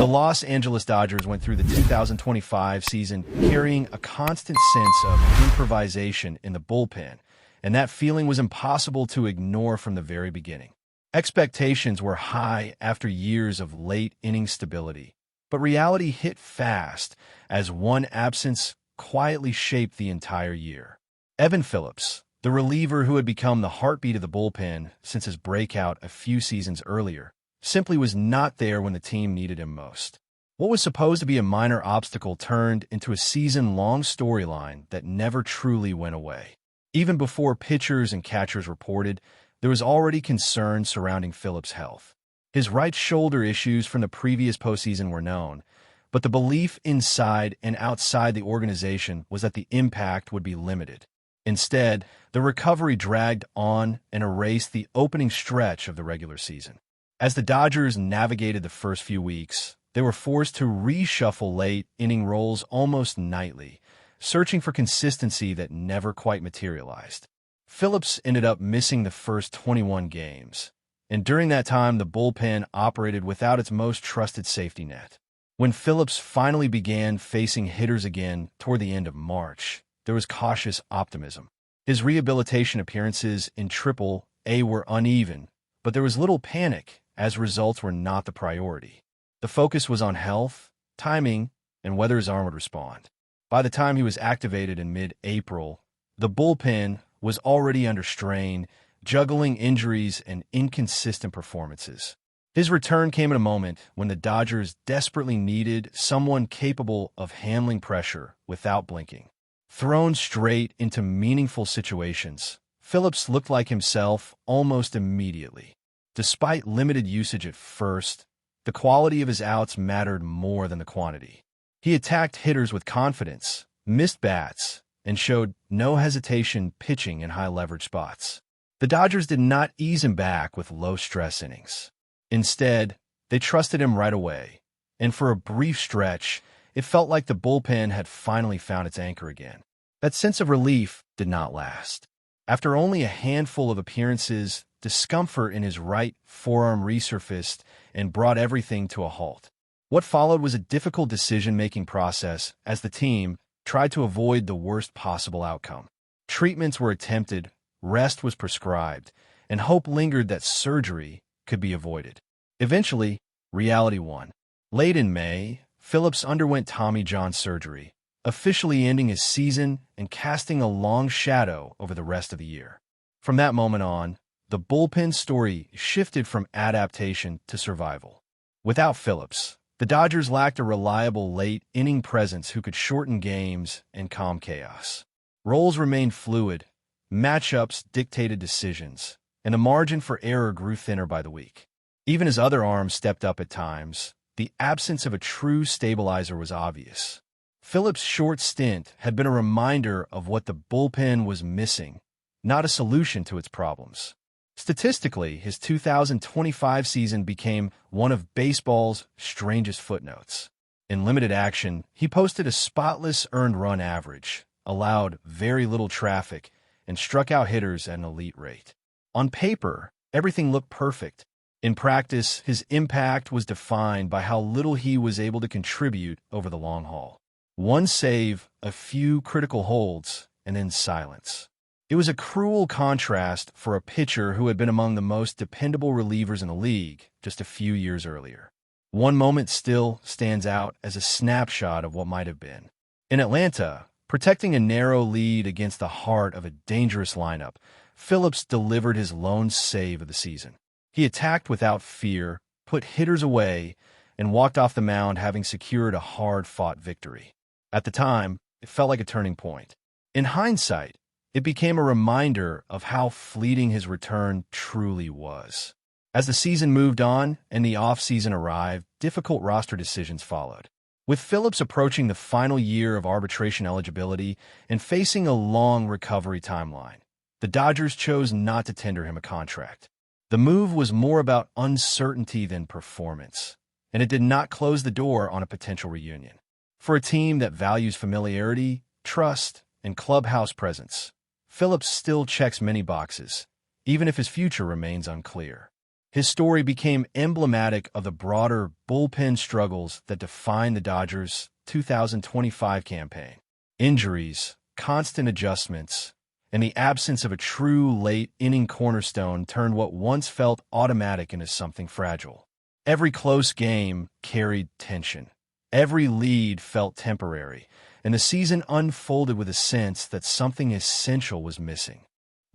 The Los Angeles Dodgers went through the 2025 season carrying a constant sense of improvisation in the bullpen, and that feeling was impossible to ignore from the very beginning. Expectations were high after years of late-inning stability, but reality hit fast as one absence quietly shaped the entire year. Evan Phillips, the reliever who had become the heartbeat of the bullpen since his breakout a few seasons earlier, simply was not there when the team needed him most. What was supposed to be a minor obstacle turned into a season-long storyline that never truly went away. Even before pitchers and catchers reported, there was already concern surrounding Phillips' health. His right shoulder issues from the previous postseason were known, but the belief inside and outside the organization was that the impact would be limited. Instead, the recovery dragged on and erased the opening stretch of the regular season. As the Dodgers navigated the first few weeks, they were forced to reshuffle late-inning roles almost nightly, searching for consistency that never quite materialized. Phillips ended up missing the first 21 games, and during that time the bullpen operated without its most trusted safety net. When Phillips finally began facing hitters again toward the end of March, there was cautious optimism. His rehabilitation appearances in Triple-A were uneven, but there was little panic as results were not the priority. The focus was on health, timing, and whether his arm would respond. By the time he was activated in mid-April, the bullpen was already under strain, juggling injuries and inconsistent performances. His return came at a moment when the Dodgers desperately needed someone capable of handling pressure without blinking. Thrown straight into meaningful situations, Phillips looked like himself almost immediately. Despite limited usage at first, the quality of his outs mattered more than the quantity. He attacked hitters with confidence, missed bats, and showed no hesitation pitching in high-leverage spots. The Dodgers did not ease him back with low-stress innings. Instead, they trusted him right away, and for a brief stretch, it felt like the bullpen had finally found its anchor again. That sense of relief did not last. After only a handful of appearances, discomfort in his right forearm resurfaced and brought everything to a halt. What followed was a difficult decision-making process as the team tried to avoid the worst possible outcome. Treatments were attempted, rest was prescribed, and hope lingered that surgery could be avoided. Eventually, reality won. Late in May, Phillips underwent Tommy John surgery, officially ending his season and casting a long shadow over the rest of the year. From that moment on, the bullpen story shifted from adaptation to survival. Without Phillips, the Dodgers lacked a reliable late-inning presence who could shorten games and calm chaos. Roles remained fluid, matchups dictated decisions, and the margin for error grew thinner by the week. Even as other arms stepped up at times, the absence of a true stabilizer was obvious. Phillips' short stint had been a reminder of what the bullpen was missing, not a solution to its problems. Statistically, his 2025 season became one of baseball's strangest footnotes. In limited action, he posted a spotless earned run average, allowed very little traffic, and struck out hitters at an elite rate. On paper, everything looked perfect. In practice, his impact was defined by how little he was able to contribute over the long haul. One save, a few critical holds, and then silence. It was a cruel contrast for a pitcher who had been among the most dependable relievers in the league just a few years earlier. One moment still stands out as a snapshot of what might have been. In Atlanta, protecting a narrow lead against the heart of a dangerous lineup, Phillips delivered his lone save of the season. He attacked without fear, put hitters away, and walked off the mound having secured a hard-fought victory. At the time, it felt like a turning point. In hindsight, it became a reminder of how fleeting his return truly was. As the season moved on and the offseason arrived, difficult roster decisions followed. With Phillips approaching the final year of arbitration eligibility and facing a long recovery timeline, the Dodgers chose not to tender him a contract. The move was more about uncertainty than performance, and it did not close the door on a potential reunion. For a team that values familiarity, trust, and clubhouse presence, Phillips still checks many boxes, even if his future remains unclear. His story became emblematic of the broader bullpen struggles that defined the Dodgers' 2025 campaign. Injuries, constant adjustments, and the absence of a true late-inning cornerstone turned what once felt automatic into something fragile. Every close game carried tension. Every lead felt temporary, and the season unfolded with a sense that something essential was missing.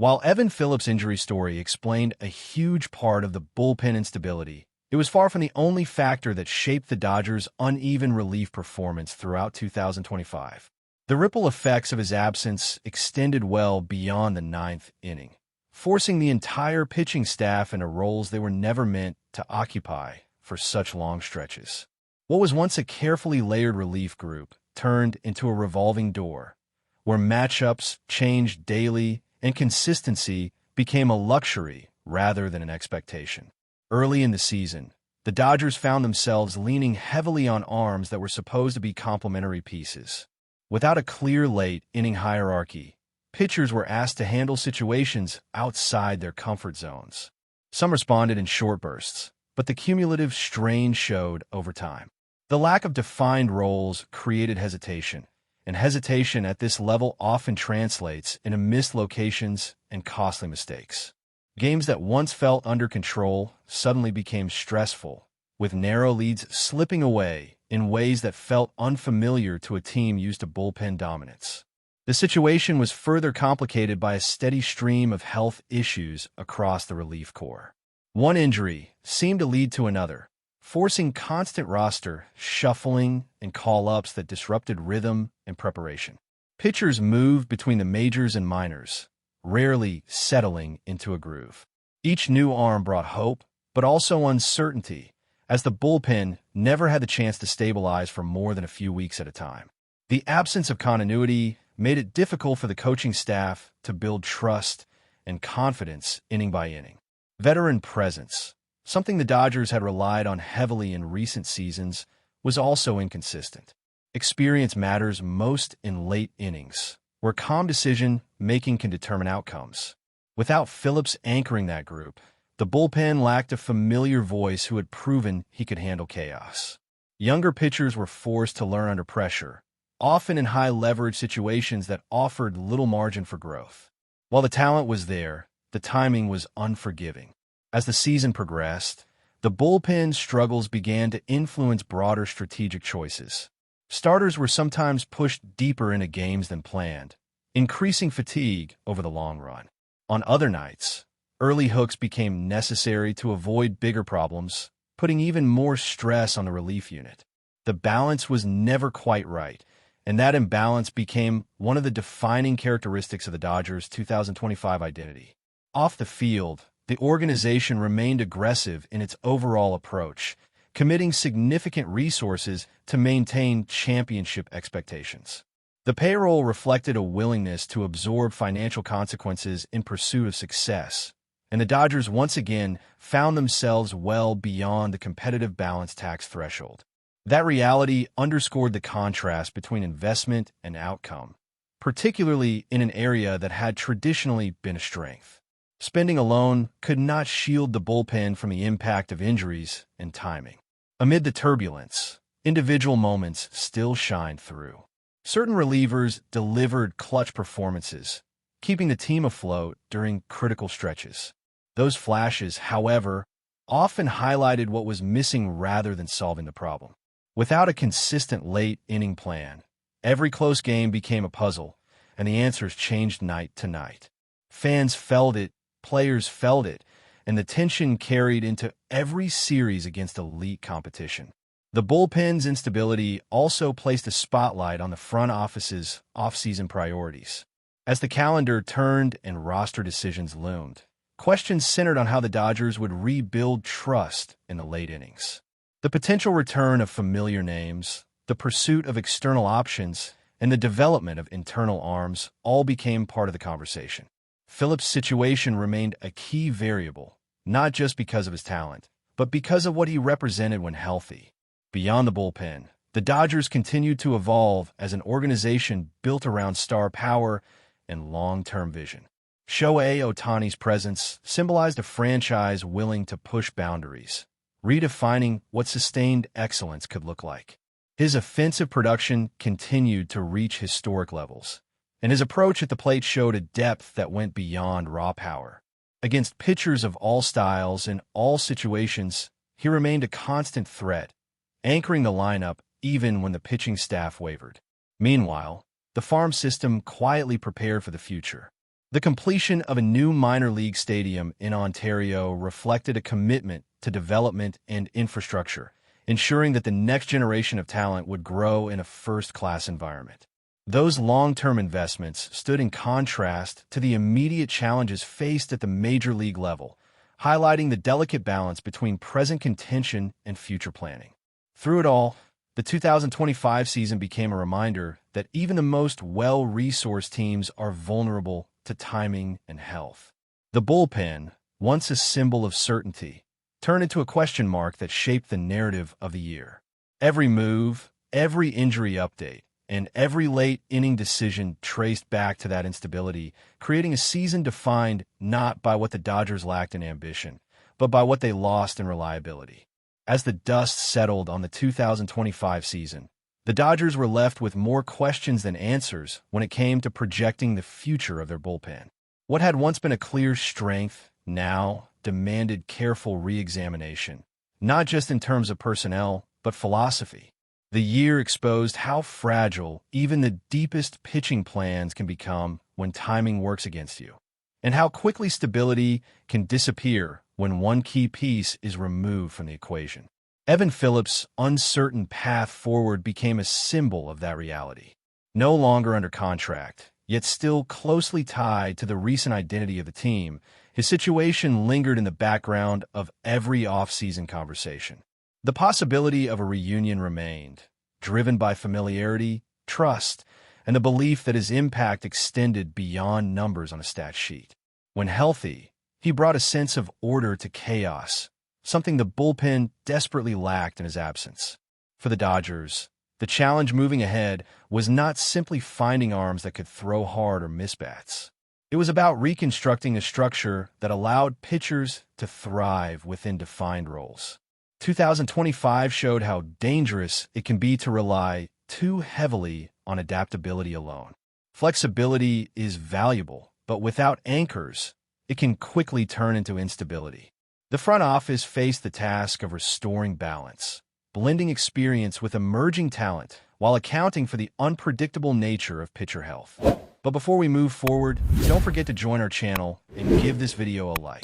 While Evan Phillips' injury story explained a huge part of the bullpen instability, it was far from the only factor that shaped the Dodgers' uneven relief performance throughout 2025. The ripple effects of his absence extended well beyond the ninth inning, forcing the entire pitching staff into roles they were never meant to occupy for such long stretches. What was once a carefully layered relief group turned into a revolving door, where matchups changed daily and consistency became a luxury rather than an expectation. Early in the season, the Dodgers found themselves leaning heavily on arms that were supposed to be complementary pieces. Without a clear late-inning hierarchy, pitchers were asked to handle situations outside their comfort zones. Some responded in short bursts, but the cumulative strain showed over time. The lack of defined roles created hesitation, and hesitation at this level often translates into missed locations and costly mistakes. Games that once felt under control suddenly became stressful, with narrow leads slipping away in ways that felt unfamiliar to a team used to bullpen dominance. The situation was further complicated by a steady stream of health issues across the relief corps. One injury seemed to lead to another, forcing constant roster shuffling and call-ups that disrupted rhythm and preparation. Pitchers moved between the majors and minors, rarely settling into a groove. Each new arm brought hope, but also uncertainty, as the bullpen never had the chance to stabilize for more than a few weeks at a time. The absence of continuity made it difficult for the coaching staff to build trust and confidence inning by inning. Veteran presence, something the Dodgers had relied on heavily in recent seasons, was also inconsistent. Experience matters most in late innings, where calm decision-making can determine outcomes. Without Phillips anchoring that group, the bullpen lacked a familiar voice who had proven he could handle chaos. Younger pitchers were forced to learn under pressure, often in high-leverage situations that offered little margin for growth. While the talent was there, the timing was unforgiving. As the season progressed, the bullpen struggles began to influence broader strategic choices. Starters were sometimes pushed deeper into games than planned, increasing fatigue over the long run. On other nights, early hooks became necessary to avoid bigger problems, putting even more stress on the relief unit. The balance was never quite right, and that imbalance became one of the defining characteristics of the Dodgers' 2025 identity. Off the field, the organization remained aggressive in its overall approach, committing significant resources to maintain championship expectations. The payroll reflected a willingness to absorb financial consequences in pursuit of success, and the Dodgers once again found themselves well beyond the competitive balance tax threshold. That reality underscored the contrast between investment and outcome, particularly in an area that had traditionally been a strength. Spending alone could not shield the bullpen from the impact of injuries and timing. Amid the turbulence, individual moments still shined through. Certain relievers delivered clutch performances, keeping the team afloat during critical stretches. Those flashes, however, often highlighted what was missing rather than solving the problem. Without a consistent late-inning plan, every close game became a puzzle, and the answers changed night to night. Fans felt it, players felt it, and the tension carried into every series against elite competition. The bullpen's instability also placed a spotlight on the front office's off-season priorities. As the calendar turned and roster decisions loomed, questions centered on how the Dodgers would rebuild trust in the late innings. The potential return of familiar names, the pursuit of external options, and the development of internal arms all became part of the conversation. Phillips' situation remained a key variable, not just because of his talent, but because of what he represented when healthy. Beyond the bullpen, the Dodgers continued to evolve as an organization built around star power and long-term vision. Shohei Ohtani's presence symbolized a franchise willing to push boundaries, redefining what sustained excellence could look like. His offensive production continued to reach historic levels, and his approach at the plate showed a depth that went beyond raw power. Against pitchers of all styles in all situations, he remained a constant threat, anchoring the lineup even when the pitching staff wavered. Meanwhile, the farm system quietly prepared for the future. The completion of a new minor league stadium in Ontario reflected a commitment to development and infrastructure, ensuring that the next generation of talent would grow in a first-class environment. Those long-term investments stood in contrast to the immediate challenges faced at the major league level, highlighting the delicate balance between present contention and future planning. Through it all, the 2025 season became a reminder that even the most well-resourced teams are vulnerable to timing and health. The bullpen, once a symbol of certainty, turned into a question mark that shaped the narrative of the year. Every move, every injury update, and every late-inning decision traced back to that instability, creating a season defined not by what the Dodgers lacked in ambition, but by what they lost in reliability. As the dust settled on the 2025 season, the Dodgers were left with more questions than answers when it came to projecting the future of their bullpen. What had once been a clear strength now demanded careful re-examination, not just in terms of personnel, but philosophy. The year exposed how fragile even the deepest pitching plans can become when timing works against you, and how quickly stability can disappear when one key piece is removed from the equation. Evan Phillips' uncertain path forward became a symbol of that reality. No longer under contract, yet still closely tied to the recent identity of the team, his situation lingered in the background of every off-season conversation. The possibility of a reunion remained, driven by familiarity, trust, and the belief that his impact extended beyond numbers on a stat sheet. When healthy, he brought a sense of order to chaos, something the bullpen desperately lacked in his absence. For the Dodgers, the challenge moving ahead was not simply finding arms that could throw hard or miss bats. It was about reconstructing a structure that allowed pitchers to thrive within defined roles. 2025 showed how dangerous it can be to rely too heavily on adaptability alone. Flexibility is valuable, but without anchors, it can quickly turn into instability. The front office faced the task of restoring balance, blending experience with emerging talent while accounting for the unpredictable nature of pitcher health. But before we move forward, don't forget to join our channel and give this video a like.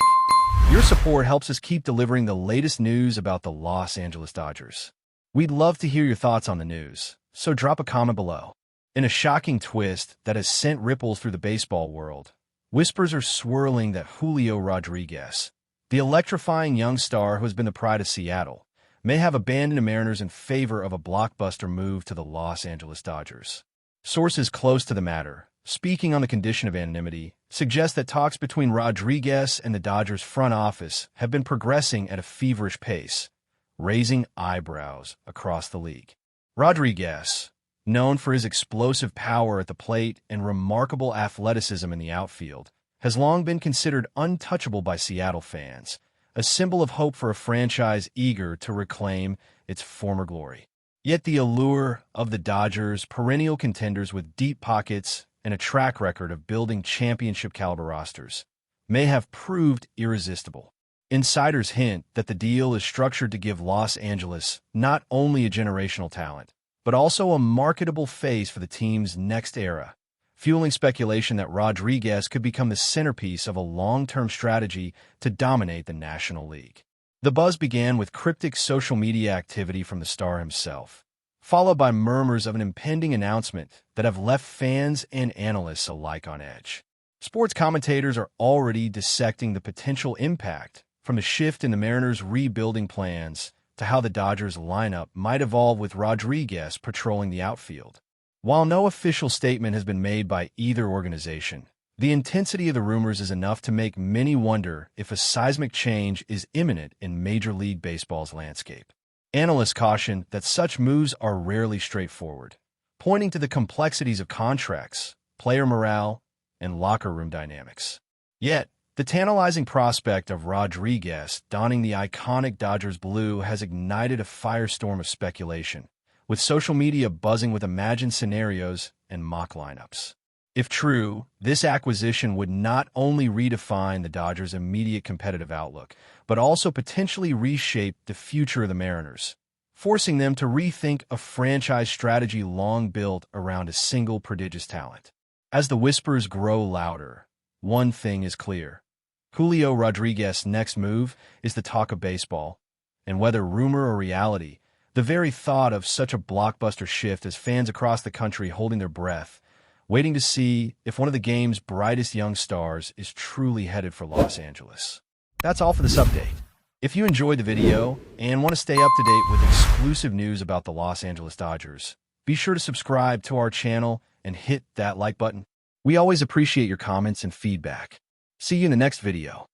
Your support helps us keep delivering the latest news about the Los Angeles Dodgers. We'd love to hear your thoughts on the news, so drop a comment below. In a shocking twist that has sent ripples through the baseball world, whispers are swirling that Julio Rodriguez, the electrifying young star who has been the pride of Seattle, may have abandoned the Mariners in favor of a blockbuster move to the Los Angeles Dodgers. Sources close to the matter, speaking on the condition of anonymity, suggest that talks between Rodriguez and the Dodgers front office have been progressing at a feverish pace, raising eyebrows across the league. Rodriguez, known for his explosive power at the plate and remarkable athleticism in the outfield, has long been considered untouchable by Seattle fans, a symbol of hope for a franchise eager to reclaim its former glory. Yet the allure of the Dodgers, perennial contenders with deep pockets and a track record of building championship-caliber rosters, may have proved irresistible. Insiders hint that the deal is structured to give Los Angeles not only a generational talent, but also a marketable face for the team's next era, fueling speculation that Rodriguez could become the centerpiece of a long-term strategy to dominate the National League. The buzz began with cryptic social media activity from the star himself, followed by murmurs of an impending announcement that have left fans and analysts alike on edge. Sports commentators are already dissecting the potential impact from the shift in the Mariners' rebuilding plans to how the Dodgers' lineup might evolve with Rodriguez patrolling the outfield. While no official statement has been made by either organization, the intensity of the rumors is enough to make many wonder if a seismic change is imminent in Major League Baseball's landscape. Analysts caution that such moves are rarely straightforward, pointing to the complexities of contracts, player morale, and locker room dynamics. Yet, the tantalizing prospect of Rodriguez donning the iconic Dodgers blue has ignited a firestorm of speculation, with social media buzzing with imagined scenarios and mock lineups. If true, this acquisition would not only redefine the Dodgers' immediate competitive outlook, but also potentially reshape the future of the Mariners, forcing them to rethink a franchise strategy long built around a single prodigious talent. As the whispers grow louder, one thing is clear. Julio Rodriguez's next move is the talk of baseball, and whether rumor or reality, the very thought of such a blockbuster shift has fans across the country holding their breath, waiting to see if one of the game's brightest young stars is truly headed for Los Angeles. That's all for this update. If you enjoyed the video and want to stay up to date with exclusive news about the Los Angeles Dodgers, be sure to subscribe to our channel and hit that like button. We always appreciate your comments and feedback. See you in the next video.